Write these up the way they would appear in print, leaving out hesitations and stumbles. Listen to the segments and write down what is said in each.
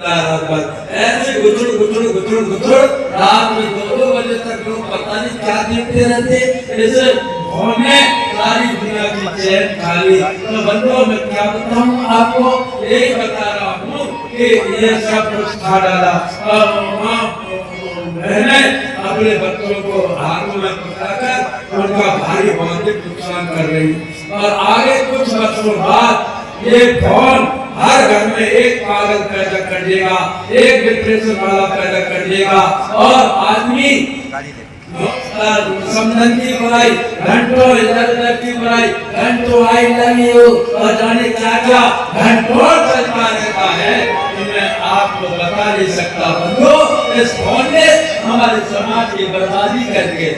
ऐसे गुथड़ रात में 2-2 बजे तक लोग पता नहीं क्या देखते रहते, ऐसे होने सारी दुनिया की चैन खाली। तो बंदों में क्या बताऊं आपको, यही बता रहा हूँ कि ये सब कुछ खा डाला। मैंने अपने बच्चों को हाथों में पकड़कर उनका भारी भौतिक नुकसान कर रही, और आगे कुछ वर्षों बाद ये फोन हर घर में एक पागल पैदा कर देगा, एक डिप्रेशन वाला पैदा कर देगा, और आदमी समझन की बुराई, घंटों इधर उधर की बुराई, घंटों आई लव यू और जाने क्या क्या घंटों चलता रहता है कि मैं आपको बता नहीं सकता। बंधुओं, इस फोन ने हमारे समाज की बर्बादी करके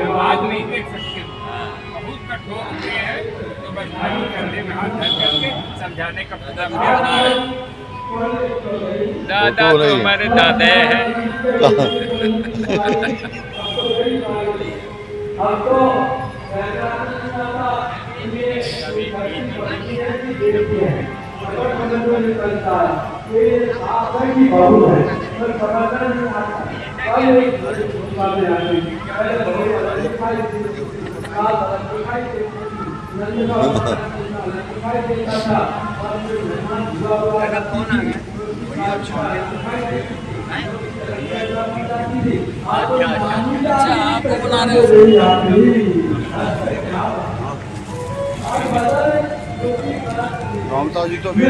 आवाज नहीं देख सकते, बहुत कठोर हुए हैं। तो बस भाई कंधे में हाथ धर करके समझाने का पूरा प्रयास है। दादा तो हमारे दादा हैं। आपको बना रहे हो रामता जी तो भी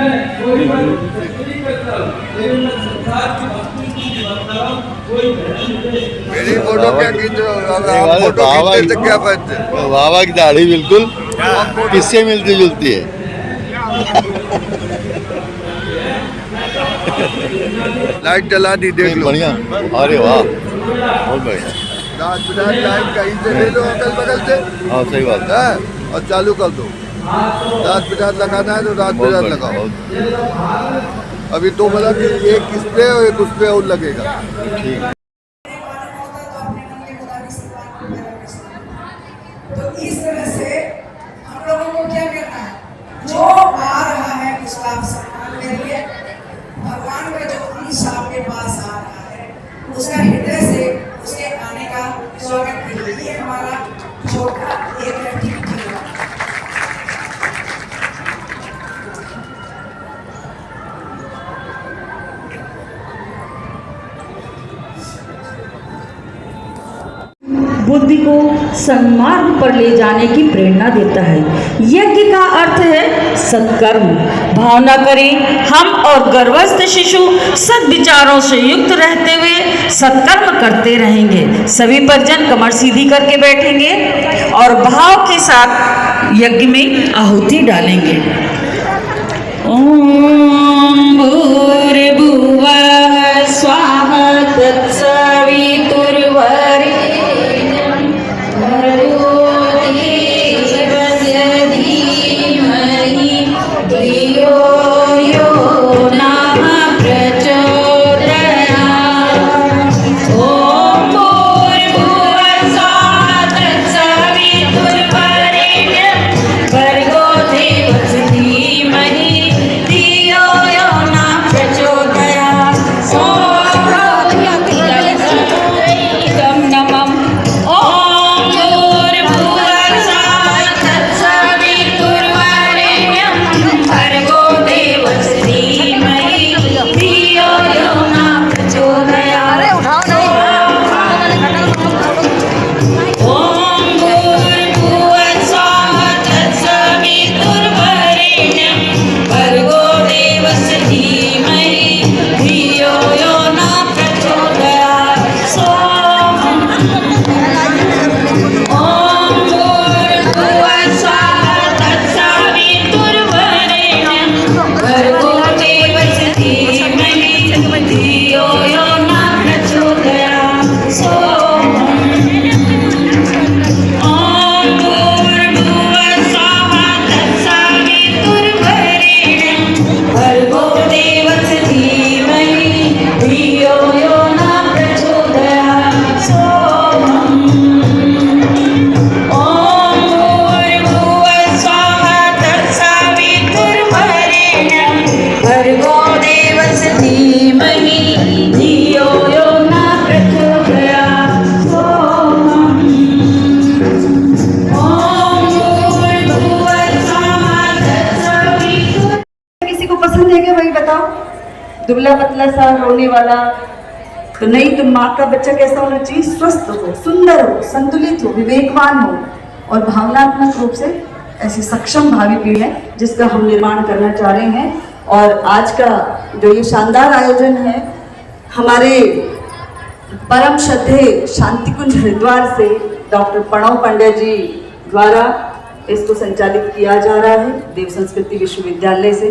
मेरी फोटो क्या खींच रहे हो? फोटो खींचते क्या पहनते? बाबा की दाढ़ी बिल्कुल किससे मिलती जुलती है। लाइट जला दी, देख लो। बढ़िया, अरे वाह, बहुत बढ़िया। रात बिरात लाइट कहीं से ले लो, अगल बगल से। हाँ सही बात है, और चालू कर दो। रात बिरात लगाना है तो रात बिरात लगाओ। अभी 2 बल्ब, एक इस पे और एक उस पे और लगेगा। ठीक। तो इस तरह से हम लोगों को क्या करना है, जो आ रहा है उसका आप सम्मान करिए। भगवान का जो अंश आपके पास आ रहा है उसका हृदय से उसके आने का स्वागत कीजिए। ये हमारा छोटा एक एक्टिविटी है। बुद्धि को सन्मार्ग पर ले जाने की प्रेरणा देता है। यज्ञ का अर्थ है सत्कर्म। भावना करें, हम और गर्भस्थ शिशु सद्विचारों से युक्त रहते हुए सत्कर्म करते रहेंगे। सभी परिजन कमर सीधी करके बैठेंगे और भाव के साथ यज्ञ में आहुति डालेंगे। ओम भूर्भुवः स्वाहा तत्सवितुर्वरेण्यं भर्गो देवस्य धीमहि धियो यो नः प्रचोदयात्। ओम भूर्भुवः स्वाहा तत्सवितुर्वरेण्यं भर्गो देवस्य पतला पतला सा रोने वाला, तो नहीं, तो माँ का बच्चा कैसा होना चाहिए? स्वस्थ हो, सुंदर हो, संतुलित हो, विवेकवान हो और भावनात्मक रूप से ऐसी सक्षम भावी पीढ़ी है जिसका हम निर्माण करना चाह रहे हैं। और आज का जो ये शानदार आयोजन है हमारे परम श्रद्धेय शांतिकुंज हरिद्वार से डॉक्टर प्रणव पांडे जी द्वारा इसको संचालित किया जा रहा है, देव संस्कृति विश्वविद्यालय से,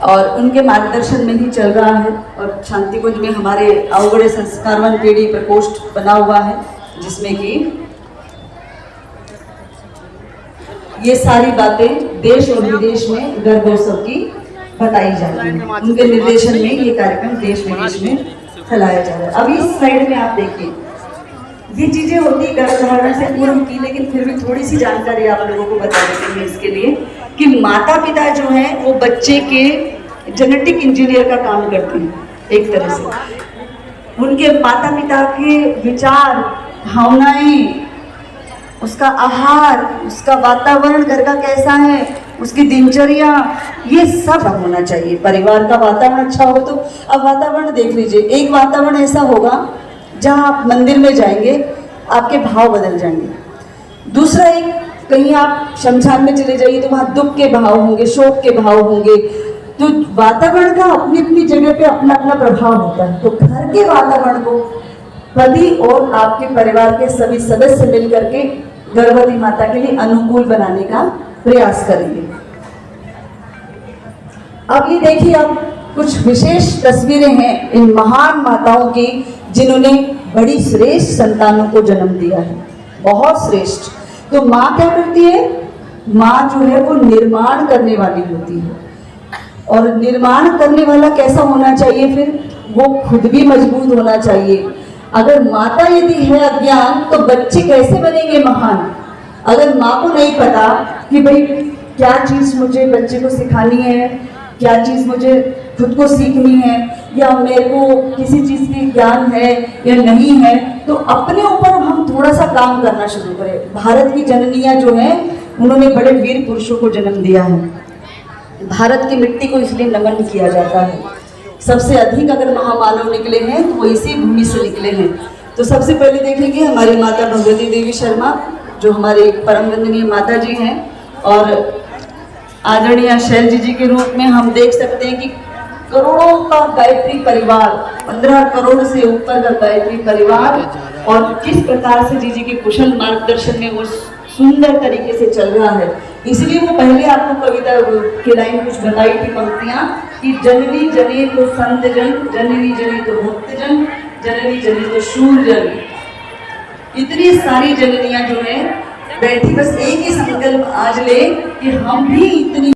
और उनके मार्गदर्शन में ही चल रहा है। और शांतिकुंज में हमारे अवगढ़ संस्कारवान पीढ़ी प्रकोष्ठ बना हुआ है जिसमें कि ये सारी बातें देश और विदेश में गर्भोत्सव की बताई जाती हैं। उनके निर्देशन में ये कार्यक्रम देश विदेश में फैलाया जा रहा है। अभी इस स्लाइड में आप देखिए, ये चीजें होती गर्भधारण से पूर्व की, लेकिन फिर भी थोड़ी सी जानकारी आप लोगों को बता देते हैं इसके लिए कि माता पिता जो हैं वो बच्चे के जेनेटिक इंजीनियर का काम करते हैं एक तरह से। उनके माता पिता के विचार, भावनाएं, उसका आहार, उसका वातावरण घर का कैसा है, उसकी दिनचर्या, ये सब होना चाहिए। परिवार का वातावरण अच्छा हो तो अब वातावरण देख लीजिए, एक वातावरण ऐसा होगा जहाँ आप मंदिर में जाएंगे आपके भाव बदल जाएंगे। दूसरा, एक कहीं आप शमशान में चले जाइए तो वहाँ दुख के भाव होंगे, शोक के भाव होंगे। तो वातावरण का अपनी अपनी जगह पे अपना अपना प्रभाव होता है। तो घर के वातावरण को पति और आपके परिवार के सभी सदस्य मिल करके गर्भवती माता के लिए अनुकूल बनाने का प्रयास करेंगे। अब ये देखिए, अब कुछ विशेष तस्वीरें हैं इन महान माताओं की जिन्होंने बड़ी श्रेष्ठ संतानों को जन्म दिया है, बहुत श्रेष्ठ। तो माँ क्या करती है? माँ जो है वो निर्माण करने वाली होती है। और निर्माण करने वाला कैसा होना चाहिए? फिर वो खुद भी मजबूत होना चाहिए। अगर माता यदि है अज्ञान तो बच्चे कैसे बनेंगे महान? अगर माँ को नहीं पता कि भाई क्या चीज़ मुझे बच्चे को सिखानी है, क्या चीज़ मुझे खुद को सीखनी है, या मेरे को किसी चीज़ की ज्ञान है या नहीं है, तो अपने ऊपर हम थोड़ा सा काम करना शुरू करें। भारत की जननियाँ जो हैं उन्होंने बड़े वीर पुरुषों को जन्म दिया है। भारत की मिट्टी को इसलिए नमन किया जाता है। सबसे अधिक अगर महामानव निकले हैं तो वो इसी भूमि से निकले हैं। तो सबसे पहले देखेंगे हमारी माता भगवती देवी शर्मा, जो हमारे परम वंदनीय माता जी हैं, और आदरणीय शैल जी के रूप में हम देख सकते हैं कि करोड़ों का गायत्री परिवार, 15 करोड़ से ऊपर का गायत्री परिवार, और किस प्रकार से जी के कुशल मार्गदर्शन में वो सुंदर तरीके से चल रहा है। इसलिए वो पहले आपको कविता की लाइन कुछ बताई थी, पंक्तियां, कि जननी जने तो संत जन, जननी जने तो भक्त जन, जननी जने तो शूर जन। इतनी सारी जननियां जो है बैठी बस एक ही संकल्प आज ले कि हम भी इतनी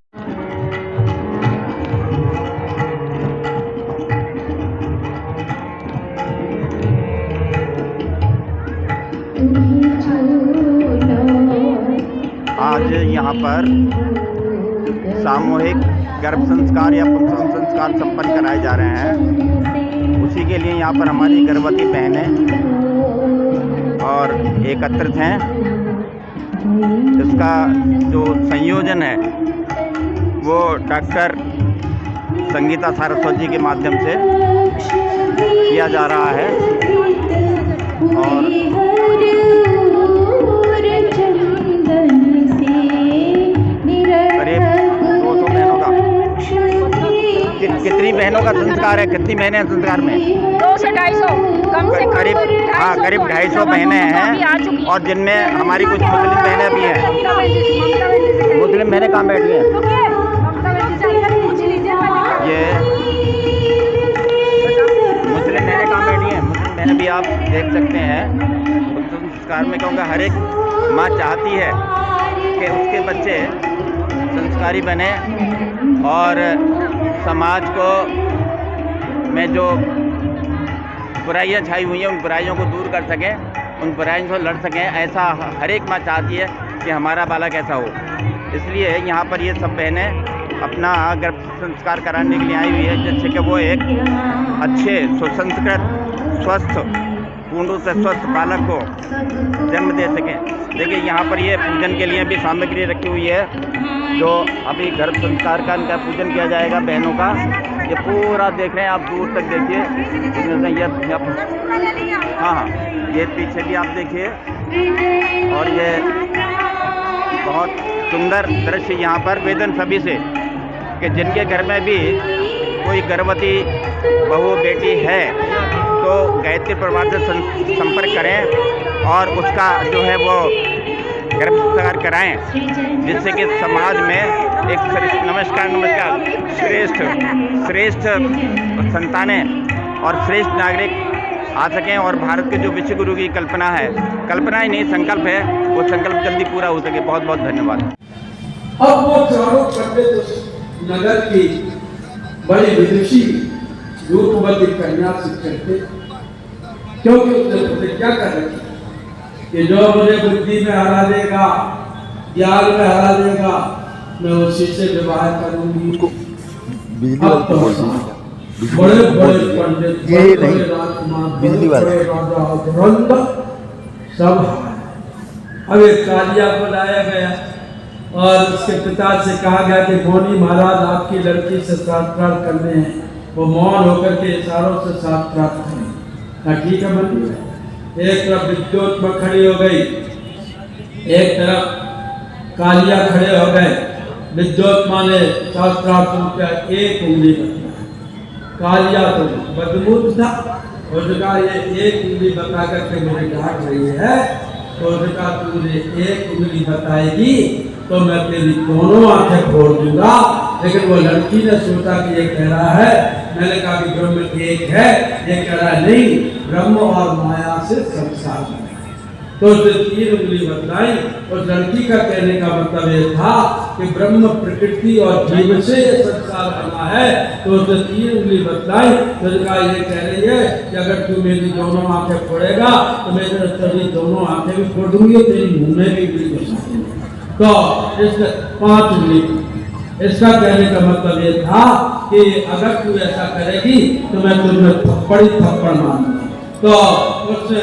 आज यहाँ पर सामूहिक गर्भ संस्कार या पुंसवन संस्कार संपन्न कराए जा रहे हैं। उसी के लिए यहाँ पर हमारी गर्भवती बहनें और एकत्रित हैं। इसका जो संयोजन है वो डॉक्टर संगीता सारस्वती के माध्यम से किया जा रहा है। और कितनी बहनों का संस्कार है? कितनी बहनें हैं संस्कार में? 200 से 250 कम से कम। करीब करीब 250 बहनें हैं, और जिनमें हमारी कुछ मुस्लिम बहनें भी हैं। मुस्लिम बहनें कहाँ बैठी हैं? ये मुस्लिम बहनें कहाँ बैठी हैं? मुस्लिम बहनें भी आप देख सकते हैं संस्कार में, क्योंकि हर एक माँ चाहती है कि उसके बच्चे संस्कारी बने और समाज को में जो बुराइयां छाई हुई हैं उन बुराइयों को दूर कर सकें, उन बुराइयों से लड़ सकें। ऐसा हर एक माँ चाहती है कि हमारा बालक ऐसा हो। इसलिए यहाँ पर ये सब बहनें अपना गर्भ संस्कार कराने के लिए आई हुई है, जिससे कि वो एक अच्छे सुसंस्कृत स्वस्थ पूर्ण से स्वस्थ बालक को जन्म दे सकें। देखिए यहाँ पर ये पूजन के लिए भी सामग्री रखी हुई है। जो अभी गर्भ संस्कार का इनका पूजन किया जाएगा बहनों का। ये पूरा देख रहे हैं आप, दूर तक देखिए। ये हाँ, ये पीछे भी आप देखिए। और ये बहुत सुंदर दृश्य यहाँ पर वेदन सभी से कि जिनके घर में भी कोई गर्भवती बहू बेटी है तो गायत्री परिवार से संपर्क करें और उसका जो है वो गर्भ संस्कार कराएं, जिससे कि समाज में एक नमस्कार श्रेष्ठ संतानें और श्रेष्ठ नागरिक आ सकें और भारत के जो विश्व गुरु की कल्पना है, कल्पना ही नहीं संकल्प है, वो संकल्प जल्दी पूरा हो सके। बहुत बहुत धन्यवाद। अब वो चारों पंडित नगर की बड़ी विदुषी रूपवती कन्या से कहते, क्योंकि उसने प्रतिज्ञा कर रखी कि जो मुझे बुद्धि में हरा देगा, ज्ञान में हरा देगा, मैं उसी से विवाह करूंगी। अब तो बड़े बड़े पंडित, बड़े बड़े राजकुमार, बड़े बड़े राजा धुरंधर सब, अब एक कालिया को लाया गया और उसके पिता से कहा गया कि मौनी महाराज आपकी लड़की से साक्षात्कार करने हैं, वो मौन होकर के इशारों से साक्षात्कार करें। ठीक है मंदिर। एक तरफ विद्युत में खड़ी हो गई, एक तरफ कालिया खड़े हो गए। विद्युत माने शास्त्रार्थ एक उंगली बता, कालिया तो बदबूत था, उसका ये एक उंगली बता करके मुझे डांट रही है, तो उसका तुझे एक उंगली बताएगी तो मैं तेरी दोनों आंखें फोड़ दूंगा। लेकिन वो लड़की ने सोचा कि ये कह रहा है, मैंने कहा कि ब्रह्म एक है, ये कह रहा नहीं, ब्रह्म और माया से संसार बना। तो उसने 3 उंगली बतलाई। उस लड़की का कहने का मतलब ये था कि ब्रह्म प्रकृति और जीव से ये संसार बना है, तो उसने 3 उंगली बतलाई। तो ये कह रही है कि अगर तू मेरी दोनों आंखें फोड़ेगा तो मैं तेरी दोनों आंखें भी फोड़ दूंगी और तेरी मुंह में भी उंगली बसा दूंगी। तो इसने 5 उंगली। इसका कहने का मतलब ये था कि अगर तू ऐसा करेगी तो मैं तुझे थप्पड़ ही थप्पड़ मारूंगा। तो उसने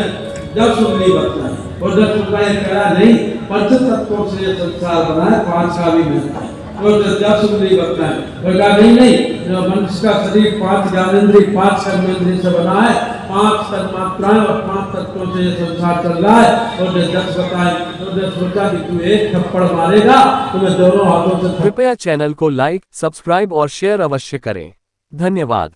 10 उंगली बतलाई और 10 उंगली करा नहीं, 5 तत्वों से संसार बना है, 5 का भी मिलता है। और 10 उंगली बतलाई और कहा नहीं, मनुष्य का शरीर 5 ज्ञानेंद्रिय 5 कर्मेंद्रिय से बना है, 5 तन्मात्राएं और 5 तत्वों से ये संसार चल रहा है। और 10 बताए तो 10 सोचा कि तू एक थप्पड़ मारेगा तो मैं दोनों हाथों से। कृपया चैनल को लाइक, सब्सक्राइब और शेयर अवश्य करें। धन्यवाद।